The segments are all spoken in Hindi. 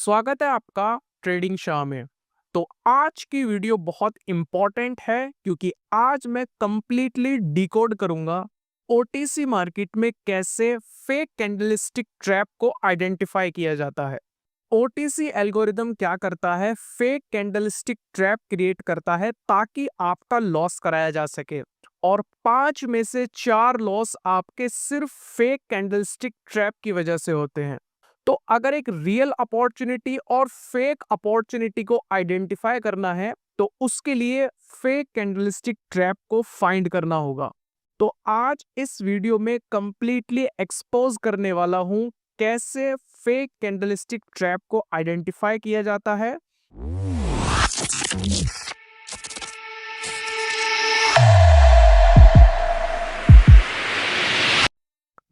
स्वागत है आपका ट्रेडिंग शाह में। तो आज की वीडियो बहुत इंपॉर्टेंट है क्योंकि आज मैं कंप्लीटली डिकोड करूंगा ओटीसी मार्केट में कैसे फेक कैंडलस्टिक ट्रैप को आइडेंटिफाई किया जाता है। ओटीसी एल्गोरिदम क्या करता है, फेक कैंडलस्टिक ट्रैप क्रिएट करता है ताकि आपका लॉस कराया जा सके, और 5 में से 4 लॉस आपके सिर्फ फेक कैंडलस्टिक ट्रैप की वजह से होते हैं। तो अगर एक रियल अपॉर्चुनिटी और फेक अपॉर्चुनिटी को आइडेंटिफाई करना है तो उसके लिए फेक कैंडलस्टिक ट्रैप को फाइंड करना होगा। तो आज इस वीडियो में कंप्लीटली एक्सपोज करने वाला हूं कैसे फेक कैंडलस्टिक ट्रैप को आइडेंटिफाई किया जाता है।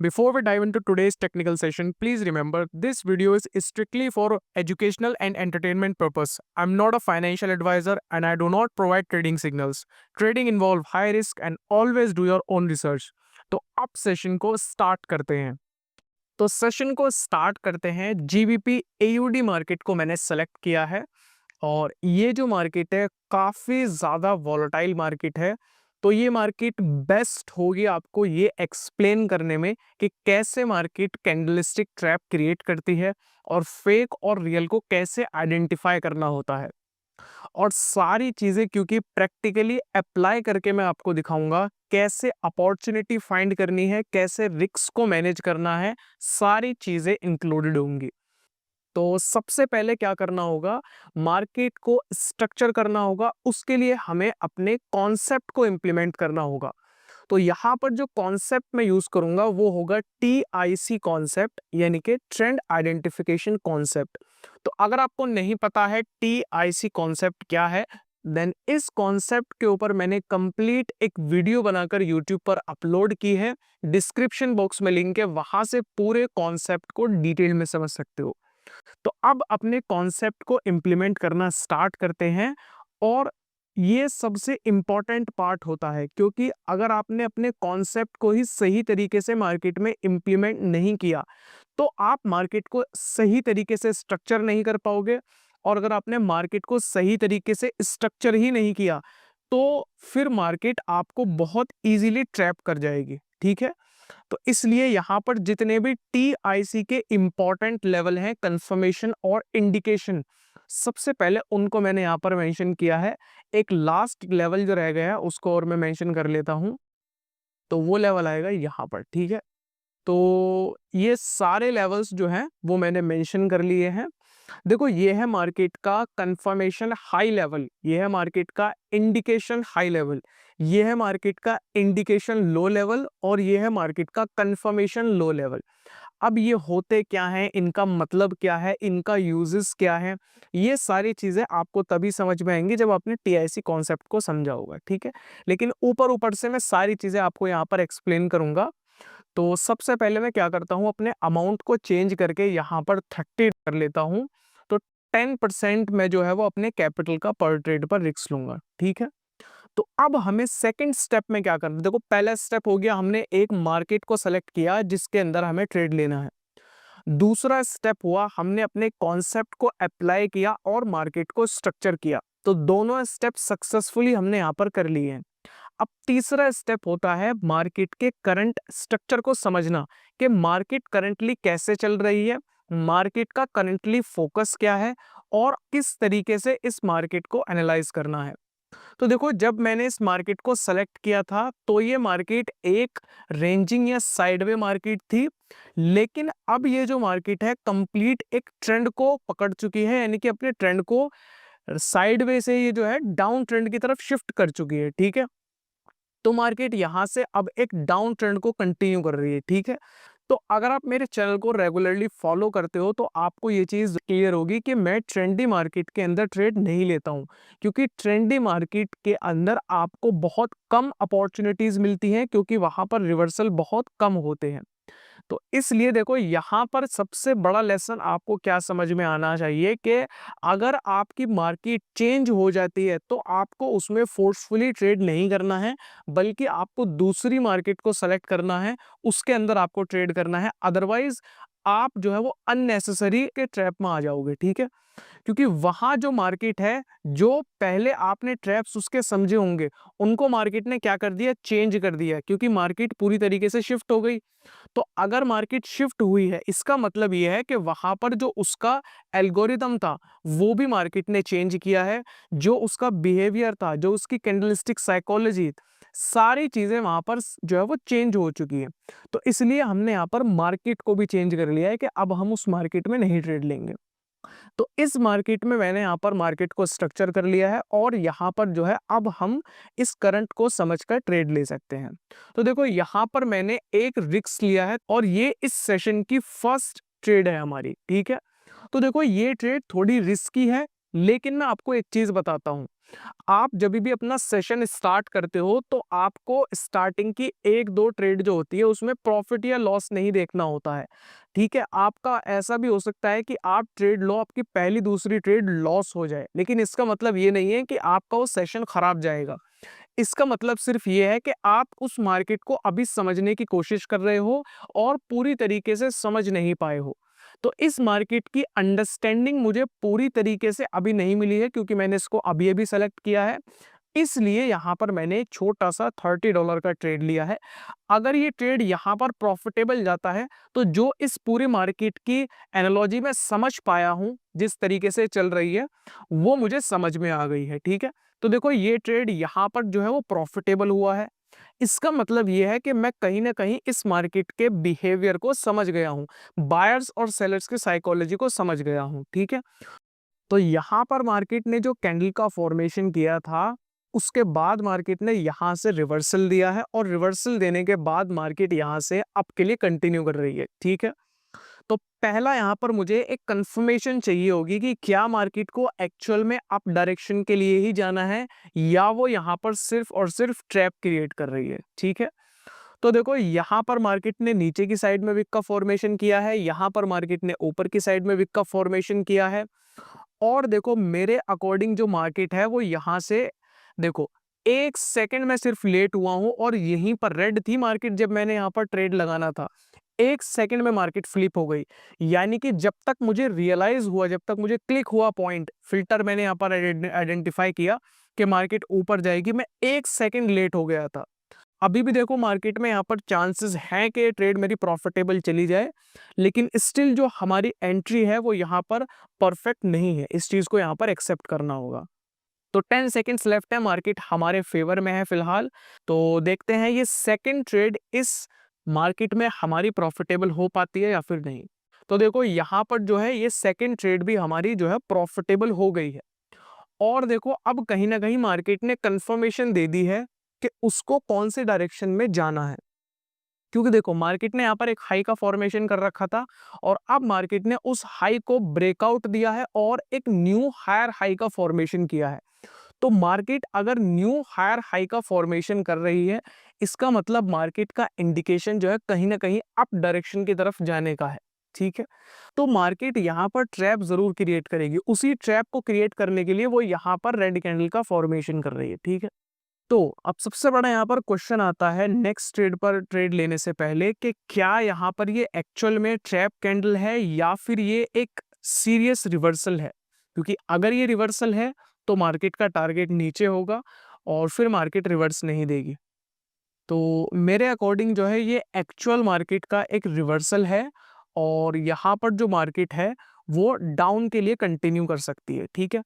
Before we dive into today's technical session, please remember this video is strictly for educational and entertainment purpose. I'm not a financial advisor and I do not provide trading signals. Trading involves high risk and always do your own research. तो अब सेशन को स्टार्ट करते हैं। तो सेशन को स्टार्ट करते हैं। जीबीपी एयूडी मार्केट को मैंने सेलेक्ट किया है और ये जो मार्केट है काफ़ी ज़्यादा वॉलेटाइल मार्केट है। तो ये मार्केट बेस्ट होगी आपको ये एक्सप्लेन करने में कि कैसे मार्केट कैंडलस्टिक ट्रैप क्रिएट करती है और फेक और रियल को कैसे आइडेंटिफाई करना होता है। और सारी चीज़ें क्योंकि प्रैक्टिकली अप्लाई करके मैं आपको दिखाऊंगा कैसे अपॉर्चुनिटी फाइंड करनी है, कैसे रिस्क को मैनेज करना है, सारी चीज़ें इंक्लूडेड होंगी। तो सबसे पहले क्या करना होगा, मार्केट को स्ट्रक्चर करना होगा। उसके लिए हमें अपने कॉन्सेप्ट को इंप्लीमेंट करना होगा। तो यहाँ पर जो कॉन्सेप्ट मैं यूज करूंगा वो होगा TIC कॉन्सेप्ट, यानी कि ट्रेंड आइडेंटिफिकेशन कॉन्सेप्ट। तो अगर आपको नहीं पता है TIC कॉन्सेप्ट क्या है, देन इस कॉन्सेप्ट के ऊपर मैंने कंप्लीट एक वीडियो बनाकर यूट्यूब पर अपलोड की है। डिस्क्रिप्शन बॉक्स में लिंक है, वहां से पूरे कॉन्सेप्ट को डिटेल में समझ सकते हो। तो अब अपने कॉन्सेप्ट को इम्प्लीमेंट करना स्टार्ट करते हैं। और ये सबसे इम्पॉर्टेंट पार्ट होता है क्योंकि अगर आपने अपने कॉन्सेप्ट को ही सही तरीके से मार्केट में इम्प्लीमेंट नहीं किया तो आप मार्केट को सही तरीके से स्ट्रक्चर नहीं कर पाओगे। और अगर आपने मार्केट को सही तरीके से स्ट्रक्चर ही नहीं किया तो फिर मार्केट आपको बहुत इजीली ट्रैप कर जाएगी। ठीक है, तो इसलिए यहां पर जितने भी TIC के इंपॉर्टेंट लेवल हैं, कंफर्मेशन और इंडिकेशन, सबसे पहले उनको मैंने यहां पर मेंशन किया है। एक लास्ट लेवल जो रह गया है उसको और मैं मेंशन कर लेता हूं, तो वो लेवल आएगा यहां पर। ठीक है, तो ये सारे लेवल्स जो हैं वो मैंने मेंशन कर लिए हैं। देखो, ये है मार्केट का कंफर्मेशन हाई लेवल, ये है मार्केट का इंडिकेशन हाई लेवल, ये है मार्केट का इंडिकेशन लो लेवल, और ये है मार्केट का कंफर्मेशन लो लेवल। अब ये होते क्या हैं, इनका मतलब क्या है, इनका यूजेस क्या है, ये सारी चीजें आपको तभी समझ में आएंगी जब आपने TIC कॉन्सेप्ट को समझा होगा। ठीक है, लेकिन ऊपर ऊपर से मैं सारी चीजें आपको यहाँ पर एक्सप्लेन करूंगा। तो सबसे पहले मैं क्या करता हूँ, अपने अमाउंट को चेंज करके यहाँ पर 30 कर लेता हूँ। तो 10% मैं जो है वो अपने कैपिटल का पर ट्रेड पर रिस्क लूंगा। ठीक है, तो अब हमें सेकंड स्टेप में क्या करना है। देखो, पहला स्टेप हो गया, हमने एक मार्केट को सेलेक्ट किया जिसके अंदर हमें ट्रेड लेना है। दूसरा स्टेप हुआ, हमने अपने कॉन्सेप्ट को अप्लाई किया और मार्केट को स्ट्रक्चर किया। तो दोनों स्टेप सक्सेसफुली हमने यहाँ पर कर लिए हैं। अब तीसरा स्टेप होता है मार्केट के करंट स्ट्रक्चर को समझना कि मार्केट करंटली कैसे चल रही है, मार्केट का करंटली फोकस क्या है और किस तरीके से इस मार्केट को एनालाइज करना है। तो देखो, जब मैंने इस मार्केट को सेलेक्ट किया था तो ये मार्केट एक रेंजिंग या साइडवे मार्केट थी, लेकिन अब ये जो मार्केट है कंप्लीट एक ट्रेंड को पकड़ चुकी है, यानी कि अपने ट्रेंड को साइडवे से ये जो है डाउन ट्रेंड की तरफ शिफ्ट कर चुकी है। ठीक है, तो मार्केट यहां से अब एक डाउन ट्रेंड को कंटिन्यू कर रही है। ठीक है, तो अगर आप मेरे चैनल को रेगुलरली फॉलो करते हो तो आपको ये चीज़ क्लियर होगी कि मैं ट्रेंडी मार्केट के अंदर ट्रेड नहीं लेता हूं, क्योंकि ट्रेंडी मार्केट के अंदर आपको बहुत कम अपॉर्चुनिटीज मिलती हैं क्योंकि वहां पर रिवर्सल बहुत कम होते हैं। तो इसलिए देखो, यहाँ पर सबसे बड़ा लेसन आपको क्या समझ में आना चाहिए कि अगर आपकी मार्केट चेंज हो जाती है तो आपको उसमें फोर्सफुली ट्रेड नहीं करना है, बल्कि आपको दूसरी मार्केट को सेलेक्ट करना है, उसके अंदर आपको ट्रेड करना है। अदरवाइज आप जो है वो अननेसेसरी के ट्रैप में आ जाओगे, ठीक है। क्योंकि वहां जो मार्केट है, जो पहले आपने ट्रैप्स उसके समझे होंगे, उनको मार्केट ने क्या कर दिया, चेंज कर दिया, क्योंकि मार्केट पूरी तरीके से शिफ्ट हो गई। तो अगर मार्केट शिफ्ट हुई है, इसका मतलब यह है कि वहां पर जो उसका एल्गोरिदम था वो भी मार्केट ने चेंज किया है। जो उसका बिहेवियर था, जो उसकी कैंडलस्टिक साइकोलॉजी, सारी चीजें वहां पर जो है वो चेंज हो चुकी है। तो इसलिए हमने यहाँ पर मार्केट को भी चेंज कर लिया है कि अब हम उस मार्केट में नहीं ट्रेड लेंगे। तो इस मार्केट में मैंने यहाँ पर मार्केट को स्ट्रक्चर कर लिया है और यहाँ पर जो है अब हम इस करंट को समझकर ट्रेड ले सकते हैं। तो देखो यहाँ पर मैंने एक रिस्क लिया है और ये इस सेशन की फर्स्ट ट्रेड है हमारी, ठीक है। तो देखो ये ट्रेड थोड़ी रिस्की है, लेकिन मैं आपको एक चीज बताता हूँ। आप जब भी अपना सेशन स्टार्ट करते हो तो आपको स्टार्टिंग की एक दो ट्रेड जो होती है उसमें प्रॉफिट या लॉस नहीं देखना होता है, ठीक है। आपका ऐसा भी हो सकता है कि आप ट्रेड लो, आपकी पहली दूसरी ट्रेड लॉस हो जाए, लेकिन इसका मतलब ये नहीं है कि आपका वो सेशन खराब जाएगा। इसका मतलब सिर्फ ये है कि आप उस मार्केट को अभी समझने की कोशिश कर रहे हो और पूरी तरीके से समझ नहीं पाए हो। तो इस मार्केट की अंडरस्टैंडिंग मुझे पूरी तरीके से अभी नहीं मिली है, क्योंकि मैंने इसको अभी अभी सेलेक्ट किया है। इसलिए यहां पर मैंने एक छोटा सा $30 का ट्रेड लिया है। अगर ये ट्रेड यहां पर प्रॉफिटेबल जाता है तो जो इस पूरी मार्केट की एनालॉजी में समझ पाया हूं, जिस तरीके से चल रही है वो मुझे समझ में आ गई है, ठीक है। तो देखो ये ट्रेड यहां पर जो है वो प्रॉफिटेबल हुआ है। इसका मतलब ये है कि मैं कहीं ना कहीं इस मार्केट के बिहेवियर को समझ गया हूं, बायर्स और सेलर्स की साइकोलॉजी को समझ गया हूं, ठीक है। तो यहाँ पर मार्केट ने जो कैंडल का फॉर्मेशन किया था, उसके बाद मार्केट ने यहाँ से रिवर्सल दिया है और रिवर्सल देने के बाद मार्केट यहाँ से अप के लिए कंटिन्यू कर रही है, ठीक है। तो पहला यहाँ पर मुझे एक कंफर्मेशन चाहिए होगी कि क्या मार्केट को एक्चुअल में अप डायरेक्शन के लिए ही जाना है या वो यहाँ पर सिर्फ और सिर्फ ट्रैप क्रिएट कर रही है, ठीक है। तो देखो यहाँ पर मार्केट ने नीचे की साइड में विक का फॉर्मेशन किया है, यहाँ पर मार्केट ने ऊपर की साइड में विक का फॉर्मेशन किया है। और देखो मेरे अकॉर्डिंग जो मार्केट है वो यहाँ से, देखो 1 सेकंड में सिर्फ लेट हुआ हूं और यहीं पर रेड थी मार्केट जब मैंने यहाँ पर ट्रेड लगाना था। 1 सेकंड में मार्केट फ्लिप हो गई। यानी कि जब तक मुझे रियलाइज हुआ, जब तक मुझे क्लिक हुआ पॉइंट, फिल्टर मैंने यहाँ पर आइडेंटिफाई किया कि मार्केट ऊपर जाएगी, मैं 1 सेकंड लेट हो गया था। अभी भी देखो मार्केट में यहाँ पर चांसेस हैं कि ट्रेड मेरी प्रॉफिटेबल चली जाए, लेकिन स्टिल जो हमारी एंट्री है वो यहाँ पर परफेक्ट नहीं है। इस चीज को यहाँ पर एक्सेप्ट करना होगा। तो 10 सेकेंड्स लेफ्ट है, मार्केट हमारे फेवर में है फिलहाल। तो देखते हैं ये सेकंड ट्रेड इस मार्केट में हमारी प्रॉफिटेबल हो पाती है या फिर नहीं। तो देखो यहाँ पर जो है ये सेकंड ट्रेड भी हमारी जो है प्रॉफिटेबल हो गई है। और देखो अब कहीं ना कहीं मार्केट ने कंफर्मेशन दे दी है कि उसको कौन से डायरेक्शन में जाना है। क्योंकि देखो मार्केट ने यहाँ पर एक हाई का फॉर्मेशन कर रखा था और अब मार्केट ने उस हाई को ब्रेकआउट दिया है और एक न्यू हायर हाई का फॉर्मेशन किया है। तो मार्केट अगर न्यू हायर हाई का फॉर्मेशन कर रही है, इसका मतलब मार्केट का इंडिकेशन जो है कहीं ना कहीं अप डायरेक्शन की तरफ जाने का है, ठीक है। तो मार्केट यहाँ पर ट्रैप जरूर क्रिएट करेगी। उसी ट्रैप को क्रिएट करने के लिए वो यहाँ पर रेड कैंडल का फॉर्मेशन कर रही है, ठीक है। तो अब सबसे बड़ा यहाँ पर क्वेश्चन आता है नेक्स्ट ट्रेड पर ट्रेड लेने से पहले कि क्या यहाँ पर ये एक्चुअल में ट्रैप कैंडल है या फिर ये एक सीरियस रिवर्सल है। क्योंकि अगर ये रिवर्सल है तो मार्केट का टारगेट नीचे होगा और फिर मार्केट रिवर्स नहीं देगी। तो मेरे अकॉर्डिंग जो है ये एक्चुअल मार्केट का एक रिवर्सल है और यहाँ पर जो मार्केट है वो डाउन के लिए कंटिन्यू कर सकती है, ठीक है।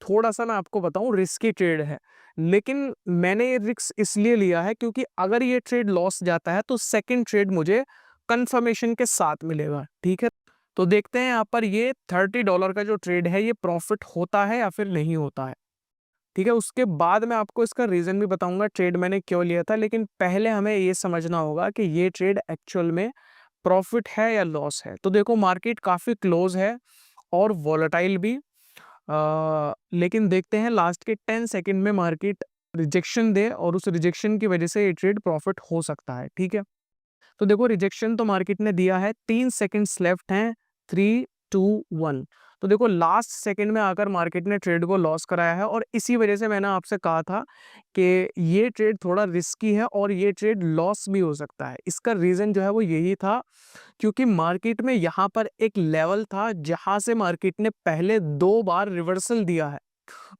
थोड़ा सा मैं आपको बताऊं रिस्की ट्रेड है, लेकिन मैंने ये रिस्क इसलिए लिया है क्योंकि अगर ये ट्रेड लॉस जाता है तो सेकंड ट्रेड मुझे कंफर्मेशन के साथ मिलेगा, ठीक है। तो देखते हैं यहाँ पर ये $30 का जो ट्रेड है ये प्रॉफिट होता है या फिर नहीं होता है, ठीक है। उसके बाद मैं आपको इसका रीजन भी बताऊंगा ट्रेड मैंने क्यों लिया था, लेकिन पहले हमें ये समझना होगा कि ये ट्रेड एक्चुअल में प्रॉफिट है या लॉस है। तो देखो मार्केट काफी क्लोज है और वॉलेटाइल भी, लेकिन देखते हैं लास्ट के 10 सेकंड में मार्केट रिजेक्शन दे और उस रिजेक्शन की वजह से ये ट्रेड प्रॉफिट हो सकता है, ठीक है। तो देखो रिजेक्शन तो मार्केट ने दिया है, 3 सेकंड्स लेफ्ट हैं, 3 2 1। तो देखो लास्ट सेकंड में आकर मार्केट ने ट्रेड को लॉस कराया है, और इसी वजह से मैंने आपसे कहा था कि ये ट्रेड थोड़ा रिस्की है और ये ट्रेड लॉस भी हो सकता है। इसका रीज़न जो है वो यही था, क्योंकि मार्केट में यहाँ पर एक लेवल था जहाँ से मार्केट ने पहले 2 बार रिवर्सल दिया है।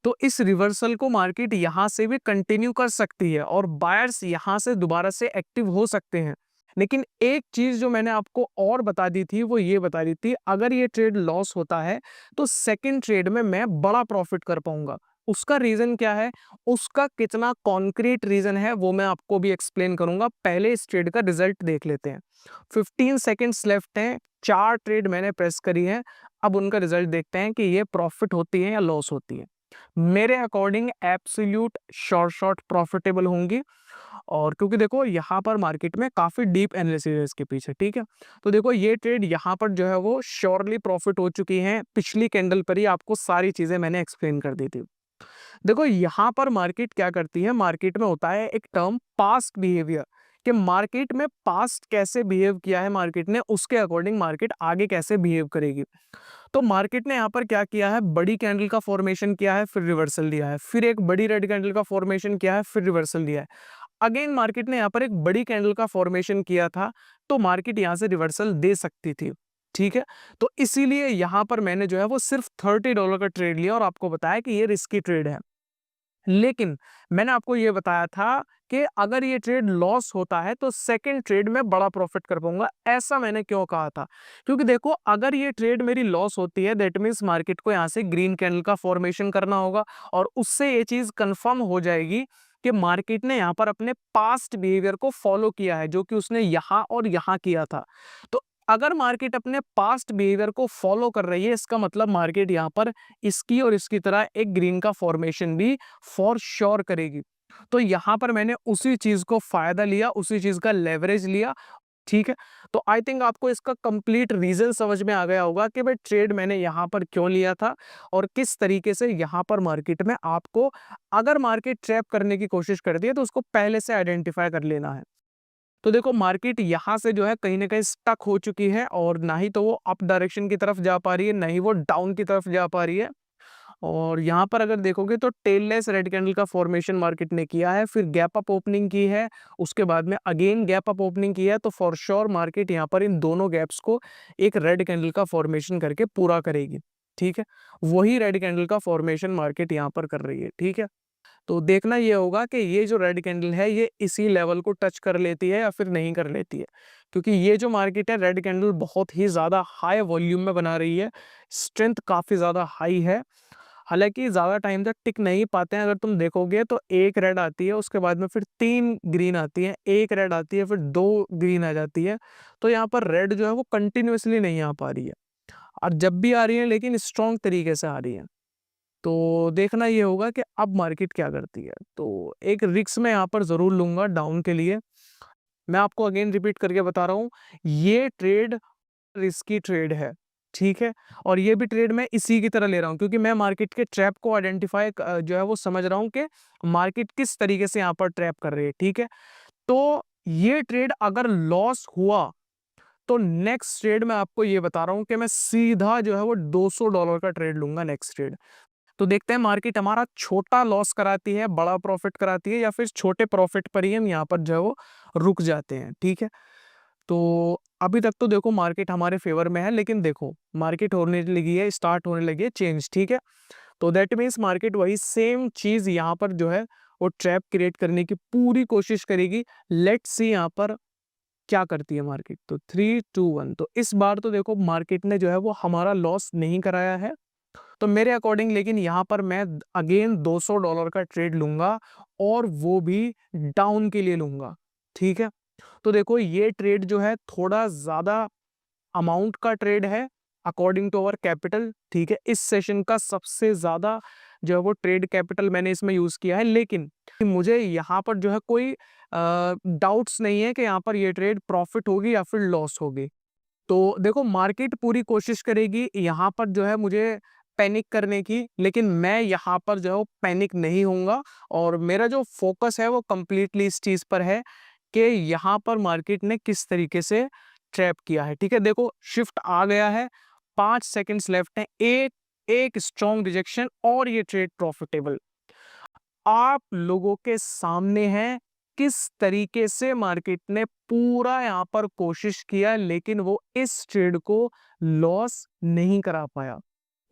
तो इस रिवर्सल को मार्केट यहाँ से भी कंटिन्यू कर सकती है और बायर्स यहाँ से दोबारा से एक्टिव हो सकते हैं। लेकिन एक चीज जो मैंने आपको और बता दी थी वो ये बता दी थी, अगर ये ट्रेड लॉस होता है तो सेकंड ट्रेड में मैं बड़ा प्रॉफिट कर पाऊंगा। उसका रीजन क्या है, उसका कितना कॉन्क्रीट रीजन है वो मैं आपको भी एक्सप्लेन करूंगा। पहले इस ट्रेड का रिजल्ट देख लेते हैं। 15 सेकेंड्स लेफ्ट हैं, 4 ट्रेड मैंने प्रेस करी है। अब उनका रिजल्ट देखते हैं कि ये प्रॉफिट होती है या लॉस होती है। मेरे अकॉर्डिंग एब्सोल्यूट शॉर्ट प्रॉफिटेबल होंगी, और क्योंकि देखो यहाँ पर मार्केट में काफी डीप एनालिसिस है इसके पीछे, ठीक है। तो देखो ये ट्रेड यहाँ पर जो है वो श्योरली प्रॉफिट हो चुकी है। पिछली कैंडल पर ही आपको सारी चीजें मैंने एक्सप्लेन कर दी थी। देखो यहाँ पर मार्केट क्या करती है, मार्केट में होता है एक टर्म पास्ट बिहेवियर, कि मार्केट में पास्ट कैसे बिहेव किया है मार्केट ने, उसके अकॉर्डिंग मार्केट आगे कैसे बिहेव करेगी। तो मार्केट ने यहाँ पर क्या किया है, बड़ी कैंडल का फॉर्मेशन किया है, फिर रिवर्सल दिया है, फिर एक बड़ी रेड कैंडल का फॉर्मेशन किया है, फिर रिवर्सल दिया है। अगेन मार्केट ने यहाँ पर एक बड़ी कैंडल का फॉर्मेशन किया था, तो मार्केट यहाँ से रिवर्सल दे सकती थी, ठीक है। तो इसीलिए यहाँ पर मैंने जो है वो सिर्फ $30 का ट्रेड लिया और आपको बताया कि ये रिस्की ट्रेड है। लेकिन मैंने आपको ये बताया था कि अगर ये ट्रेड लॉस होता है तो सेकंड ट्रेड में बड़ा प्रॉफिट कर पाऊंगा। ऐसा मैंने क्यों कहा था, क्योंकि देखो अगर ये ट्रेड मेरी लॉस होती है दैट मीन्स मार्केट को यहाँ से ग्रीन कैंडल का फॉर्मेशन करना होगा, और उससे ये चीज कंफर्म हो जाएगी कि मार्केट ने यहाँ पर अपने पास्ट बिहेवियर को फॉलो किया है, जो कि उसने यहाँ और यहाँ किया था। तो अगर मार्केट अपने पास्ट बिहेवियर को फॉलो कर रही है, इसका मतलब मार्केट यहाँ पर इसकी और इसकी तरह एक ग्रीन का फॉर्मेशन भी फॉर श्योर करेगी। तो यहाँ पर मैंने उसी चीज को फायदा लिया, उसी चीज का लेवरेज लिया, ठीक है। तो आई थिंक आपको इसका कंप्लीट रीजन समझ में आ गया होगा कि भाई ट्रेड मैंने यहाँ पर क्यों लिया था और किस तरीके से यहाँ पर मार्केट में आपको, अगर मार्केट ट्रैप करने की कोशिश करती है तो उसको पहले से आइडेंटिफाई कर लेना है। तो देखो मार्केट यहाँ से जो है कहीं ना कहीं स्टक हो चुकी है, और ना ही तो वो अप डायरेक्शन की तरफ जा पा रही है, ना ही वो डाउन की तरफ जा पा रही है। और यहाँ पर अगर देखोगे तो टेललेस रेड कैंडल का फॉर्मेशन मार्केट ने किया है, फिर गैप अप ओपनिंग की है, उसके बाद में अगेन गैप अप ओपनिंग की है। तो फॉर श्योर मार्केट यहाँ पर इन दोनों गैप्स को एक रेड कैंडल का फॉर्मेशन करके पूरा करेगी, ठीक है। वही रेड कैंडल का फॉर्मेशन मार्केट यहाँ पर कर रही है, ठीक है। तो देखना ये होगा कि ये जो रेड कैंडल है ये इसी लेवल को टच कर लेती है या फिर नहीं कर लेती है, क्योंकि ये जो मार्केट है रेड कैंडल बहुत ही ज़्यादा हाई वॉल्यूम में बना रही है, स्ट्रेंथ काफ़ी ज़्यादा हाई है। हालांकि ज़्यादा टाइम तक टिक नहीं पाते हैं। अगर तुम देखोगे तो एक रेड आती है, उसके बाद में फिर 3 ग्रीन आती है, एक रेड आती है, फिर 2 ग्रीन आ जाती है। तो यहाँ पर रेड जो है वो कंटिन्यूसली नहीं आ पा रही है, और जब भी आ रही है लेकिन स्ट्रॉन्ग तरीके से आ रही है। तो देखना ये होगा कि अब मार्केट क्या करती है। तो एक रिस्क मैं यहाँ पर ज़रूर लूँगा डाउन के लिए। मैं आपको अगेन रिपीट करके बता रहा हूँ, ये ट्रेड रिस्की ट्रेड है, ठीक है। और ये भी ट्रेड मैं इसी की तरह ले रहा हूँ, क्योंकि मैं मार्केट के ट्रैप को आइडेंटिफाई जो है वो समझ रहा हूँ कि मार्केट किस तरीके से यहाँ पर ट्रैप कर रही है, ठीक है। तो ये ट्रेड अगर लॉस हुआ तो नेक्स्ट ट्रेड मैं आपको ये बता रहा हूँ कि मैं सीधा जो है वो $200 का ट्रेड लूंगा नेक्स्ट ट्रेड। तो देखते हैं मार्केट हमारा छोटा लॉस कराती है, बड़ा प्रॉफिट कराती है, या फिर छोटे प्रॉफिट पर ही हम यहाँ पर जो है वो रुक जाते हैं, ठीक है। तो अभी तक तो देखो मार्केट हमारे फेवर में है, लेकिन देखो मार्केट होने लगी है, स्टार्ट होने लगी है चेंज, ठीक है। तो दैट मीन्स मार्केट वही सेम चीज यहाँ पर जो है वो ट्रैप क्रिएट करने की पूरी कोशिश करेगी। लेट्स सी यहाँ पर क्या करती है मार्केट। तो 3-2-1, तो इस बार तो देखो मार्केट ने जो है वो हमारा लॉस नहीं कराया है, तो मेरे अकॉर्डिंग लेकिन यहाँ पर मैं अगेन $200 का ट्रेड लूंगा, और वो भी डाउन के लिए लूंगा, ठीक है। तो देखो ये ट्रेड जो है थोड़ा ज्यादा अमाउंट का ट्रेड है अकॉर्डिंग टू अवर कैपिटल, ठीक है। इस सेशन का सबसे ज्यादा जो है वो ट्रेड कैपिटल मैंने इसमें यूज किया है, लेकिन मुझे यहाँ पर जो है कोई डाउट्स नहीं है कि यहाँ पर ये ट्रेड प्रॉफिट होगी या फिर लॉस होगी। तो देखो मार्केट पूरी कोशिश करेगी यहाँ पर जो है मुझे पैनिक करने की, लेकिन मैं यहाँ पर जो है वो पैनिक नहीं होऊंगा, और मेरा जो फोकस है वो कंप्लीटली इस चीज पर है कि यहाँ पर मार्केट ने किस तरीके से ट्रैप किया है, ठीक है। देखो शिफ्ट आ गया है, 5 सेकंड्स लेफ्ट हैं, एक एक स्ट्रॉन्ग रिजेक्शन और ये ट्रेड प्रॉफिटेबल। आप लोगों के सामने है किस तरीके से मार्केट ने पूरा यहाँ पर कोशिश किया, लेकिन वो इस ट्रेड को लॉस नहीं करा पाया।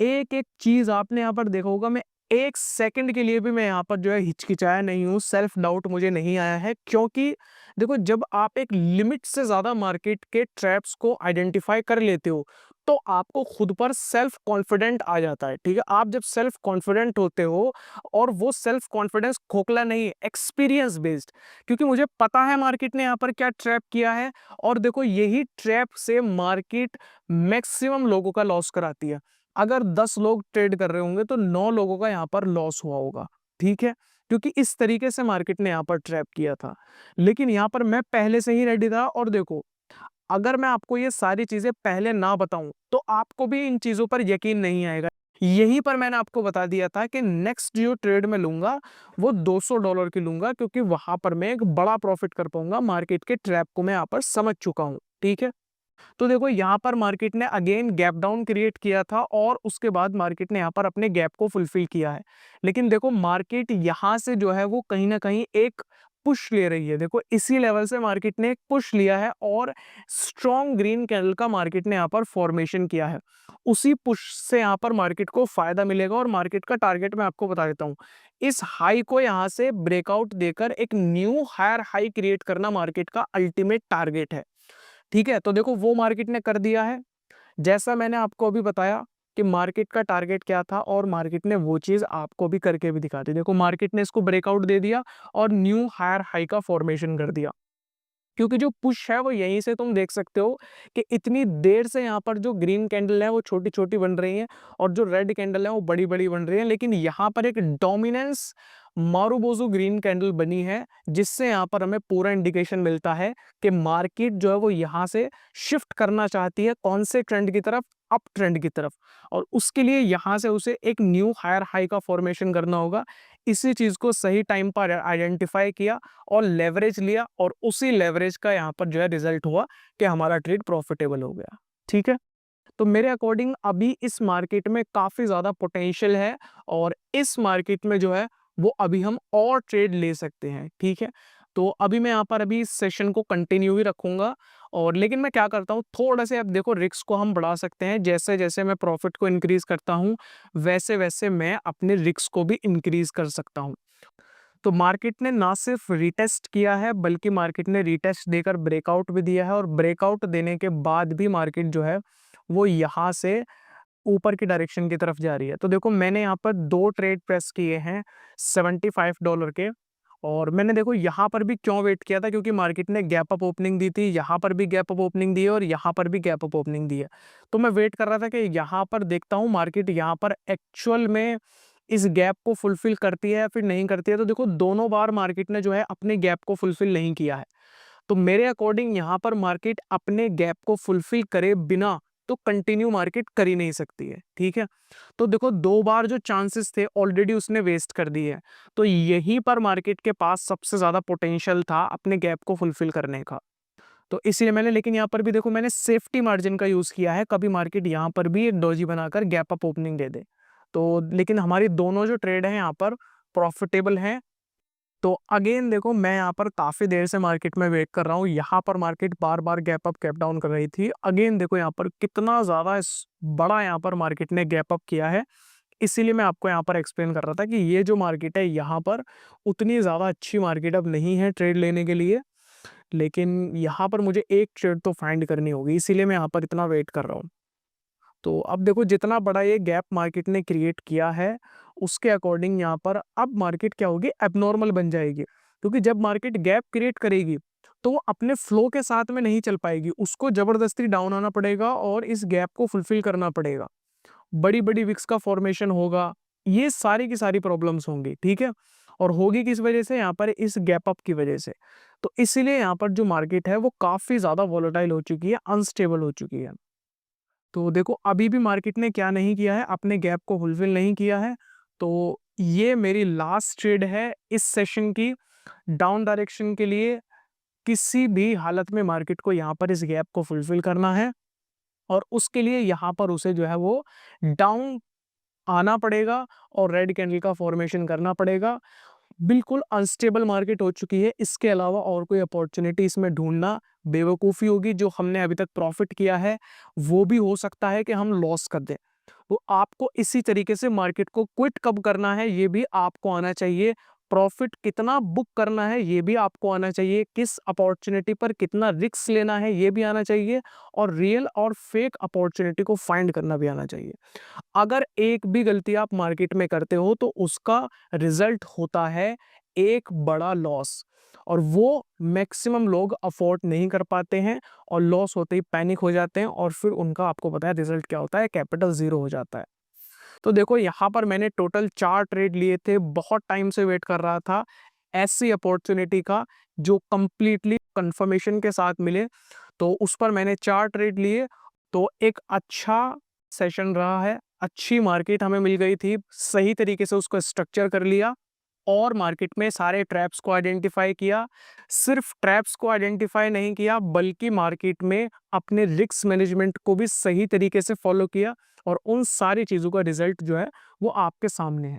एक एक चीज आपने यहाँ पर देखा होगा, मैं एक सेकंड के लिए भी मैं यहाँ पर जो है हिचकिचाया नहीं हूँ, सेल्फ डाउट मुझे नहीं आया है, क्योंकि देखो जब आप एक लिमिट से ज्यादा मार्केट के ट्रैप्स को आइडेंटिफाई कर लेते हो तो आपको खुद पर सेल्फ कॉन्फिडेंट आ जाता है। ठीक है, आप जब सेल्फ कॉन्फिडेंट होते हो, और वो सेल्फ कॉन्फिडेंस खोखला नहीं, एक्सपीरियंस बेस्ड, क्योंकि मुझे पता है मार्केट ने यहाँ पर क्या ट्रैप किया है, और देखो यही ट्रैप से मार्केट मैक्सिमम लोगों का लॉस कराती है। अगर 10 लोग ट्रेड कर रहे होंगे तो 9 लोगों का यहाँ पर लॉस हुआ होगा। ठीक है, क्योंकि इस तरीके से मार्केट ने यहाँ पर ट्रैप किया था, लेकिन यहाँ पर मैं पहले से ही रेडी था। और देखो अगर मैं आपको ये सारी चीजें पहले ना बताऊं तो आपको भी इन चीजों पर यकीन नहीं आएगा। यहीं पर मैंने आपको बता दिया था कि नेक्स्ट जो ट्रेड में लूंगा वो $200 की लूंगा, क्योंकि वहां पर मैं एक बड़ा प्रॉफिट कर पाऊंगा। मार्केट के ट्रैप को मैं यहाँ पर समझ चुका हूं। ठीक है, तो देखो यहाँ पर मार्केट ने अगेन गैप डाउन क्रिएट किया था, और उसके बाद मार्केट ने यहाँ पर अपने गैप को फुलफिल किया है। लेकिन देखो मार्केट यहाँ से जो है वो कहीं ना कहीं एक पुश ले रही है। देखो इसी लेवल से मार्केट ने एक पुश लिया है, और स्ट्रॉन्ग ग्रीन कैंडल का मार्केट ने यहाँ पर फॉर्मेशन किया है। उसी पुश से यहाँ पर मार्केट को फायदा मिलेगा, और मार्केट का टारगेट मैं आपको बता देता हूँ। इस हाई को यहाँ से ब्रेकआउट देकर एक न्यू हायर हाई क्रिएट करना मार्केट का अल्टीमेट टारगेट है। ठीक है, तो देखो वो मार्केट ने कर दिया है, जैसा मैंने आपको अभी बताया कि मार्केट का टारगेट क्या था, और मार्केट ने वो चीज आपको भी करके भी दिखा दी। देखो मार्केट ने इसको ब्रेकआउट दे दिया और न्यू हायर हाई का फॉर्मेशन कर दिया, क्योंकि जो पुश है वो यहीं से तुम देख सकते हो कि इतनी देर से यहाँ पर जो ग्रीन कैंडल है वो छोटी छोटी बन रही है, और जो रेड कैंडल है वो बड़ी बड़ी बन रही है, लेकिन यहाँ पर एक डोमिनेंस मारूबोजू ग्रीन कैंडल बनी है, जिससे यहाँ पर हमें पूरा इंडिकेशन मिलता है कि मार्केट जो है वो यहाँ से शिफ्ट करना चाहती है कौन से ट्रेंड की तरफ, अप ट्रेंड की तरफ, और उसके लिए यहाँ से उसे एक न्यू हायर हाई का फॉर्मेशन करना होगा। इसी चीज को सही टाइम पर आइडेंटिफाई किया और लेवरेज लिया, और उसी लेवरेज का यहाँ पर जो है रिजल्ट हुआ कि हमारा ट्रेड प्रॉफिटेबल हो गया। ठीक है, तो मेरे अकॉर्डिंग अभी इस मार्केट में काफी ज्यादा पोटेंशियल है, और इस मार्केट में जो है वो अभी हम और ट्रेड ले सकते हैं। ठीक है, तो अभी मैं यहाँ पर अभी इस सेशन को कंटिन्यू ही रखूंगा, और लेकिन मैं क्या करता हूँ थोड़ा से, अब देखो रिस्क को हम बढ़ा सकते हैं, जैसे जैसे मैं प्रॉफिट को इंक्रीज करता हूँ वैसे वैसे मैं अपने रिस्क को भी इंक्रीज कर सकता हूँ। तो मार्केट ने ना सिर्फ रीटेस्ट किया है, बल्कि मार्केट ने रीटेस्ट देकर ब्रेकआउट भी दिया है, और ब्रेकआउट देने के बाद भी मार्केट जो है वो यहाँ से ऊपर की डायरेक्शन की तरफ जा रही है। तो देखो मैंने यहाँ पर 2 ट्रेड प्रेस किए हैं $75 के, और मैंने देखो यहाँ पर भी क्यों वेट किया था, क्योंकि मार्केट ने गैप अप ओपनिंग दी थी, यहाँ पर भी गैप अप ओपनिंग दी है, और यहाँ पर भी गैप अप ओपनिंग दी है। तो मैं वेट कर रहा था कि यहाँ पर देखता हूँ मार्केट यहाँ पर एक्चुअल में इस गैप को फुलफिल करती है या फिर नहीं करती है। तो देखो दोनों बार मार्केट ने जो है अपने गैप को फुलफिल नहीं किया है। तो मेरे अकॉर्डिंग यहाँ पर मार्केट अपने गैप को फुलफिल करे बिना तो कंटिन्यू मार्केट कर ही नहीं सकती है। ठीक है, तो देखो 2 बार जो चांसेस थे ऑलरेडी उसने वेस्ट कर दिए है, तो यहीं पर मार्केट के पास सबसे ज्यादा पोटेंशियल था अपने गैप को फुलफिल करने का। तो इसलिए मैंने, लेकिन यहाँ पर भी देखो मैंने सेफ्टी मार्जिन का यूज किया है, कभी मार्केट यहाँ पर भी एक डोजी बनाकर गैप अप ओपनिंग दे दे। तो लेकिन हमारी दोनों जो ट्रेड है यहाँ पर प्रॉफिटेबल हैं। तो अगेन देखो मैं यहाँ पर काफी देर से मार्केट में वेट कर रहा हूँ, यहाँ पर मार्केट बार बार गैप अप गैप डाउन कर रही थी। अगेन देखो यहाँ पर कितना ज्यादा बड़ा यहाँ पर मार्केट ने गैप अप किया है, इसीलिए मैं आपको यहाँ पर एक्सप्लेन कर रहा था कि ये जो मार्केट है यहाँ पर उतनी ज्यादा अच्छी मार्केट अब नहीं है ट्रेड लेने के लिए, लेकिन यहाँ पर मुझे एक ट्रेड तो फाइंड करनी होगी, इसीलिए मैं यहाँ पर इतना वेट कर रहा हूँ। तो अब देखो जितना बड़ा ये गैप मार्केट ने क्रिएट किया है उसके अकॉर्डिंग यहाँ पर अब मार्केट क्या होगी, एबनॉर्मल बन जाएगी, क्योंकि जब मार्केट गैप क्रिएट करेगी तो वो अपने फ्लो के साथ में नहीं चल पाएगी, उसको जबरदस्ती डाउन आना पड़ेगा और इस गैप को फुलफिल करना पड़ेगा, बड़ी बड़ी विक्स का फॉर्मेशन होगा, ये सारी की सारी प्रॉब्लम्स होंगी। ठीक है, और होगी किस वजह से, यहाँ पर इस गैप अप की वजह से। तो इसीलिए यहाँ पर जो मार्केट है वो काफी ज्यादा वॉलेटाइल हो चुकी है, अनस्टेबल हो चुकी है। तो देखो अभी भी मार्केट ने क्या नहीं किया है, अपने गैप को फुलफिल नहीं किया है। तो ये मेरी लास्ट ट्रेड है इस सेशन की, डाउन डायरेक्शन के लिए किसी भी हालत में मार्केट को यहाँ पर इस गैप को फुलफिल करना है। और उसके लिए यहाँ पर उसे जो है वो डाउन आना पड़ेगा और रेड कैंडल का फॉर्मेशन करना पड़ेगा। बिल्कुल अनस्टेबल मार्केट हो चुकी है, इसके अलावा और कोई अपॉर्चुनिटी इसमें ढूंढना बेवकूफ़ी होगी। जो हमने अभी तक प्रॉफिट किया है वो भी हो सकता है कि हम लॉस कर दें। तो आपको इसी तरीके से मार्केट को क्विट कब करना है ये भी आपको आना चाहिए। प्रॉफिट कितना बुक करना है ये भी आपको आना चाहिए। किस अपॉर्चुनिटी पर कितना रिस्क लेना है ये भी आना चाहिए। और रियल और फेक अपॉर्चुनिटी को फाइंड करना भी आना चाहिए। अगर एक भी गलती आप मार्केट में करते हो तो उसका रिजल्ट होता है एक बड़ा लॉस, और वो मैक्सिमम लोग अफोर्ड नहीं कर पाते हैं और लॉस होते ही पैनिक हो जाते हैं और फिर उनका आपको पता है रिजल्ट क्या होता है, कैपिटल जीरो हो जाता है। तो देखो यहाँ पर मैंने टोटल 4 ट्रेड लिए थे, बहुत टाइम से वेट कर रहा था ऐसी अपॉर्चुनिटी का जो कंप्लीटली कंफर्मेशन के साथ मिले। तो उस पर मैंने 4 ट्रेड लिए। तो एक अच्छा सेशन रहा है, अच्छी मार्केट हमें मिल गई थी, सही तरीके से उसको स्ट्रक्चर कर लिया और मार्केट में सारे ट्रैप्स को आइडेंटिफाई किया। सिर्फ ट्रैप्स को आइडेंटिफाई नहीं किया बल्कि मार्केट में अपने रिस्क मैनेजमेंट को भी सही तरीके से फॉलो किया और उन सारी चीज़ों का रिजल्ट जो है वो आपके सामने है।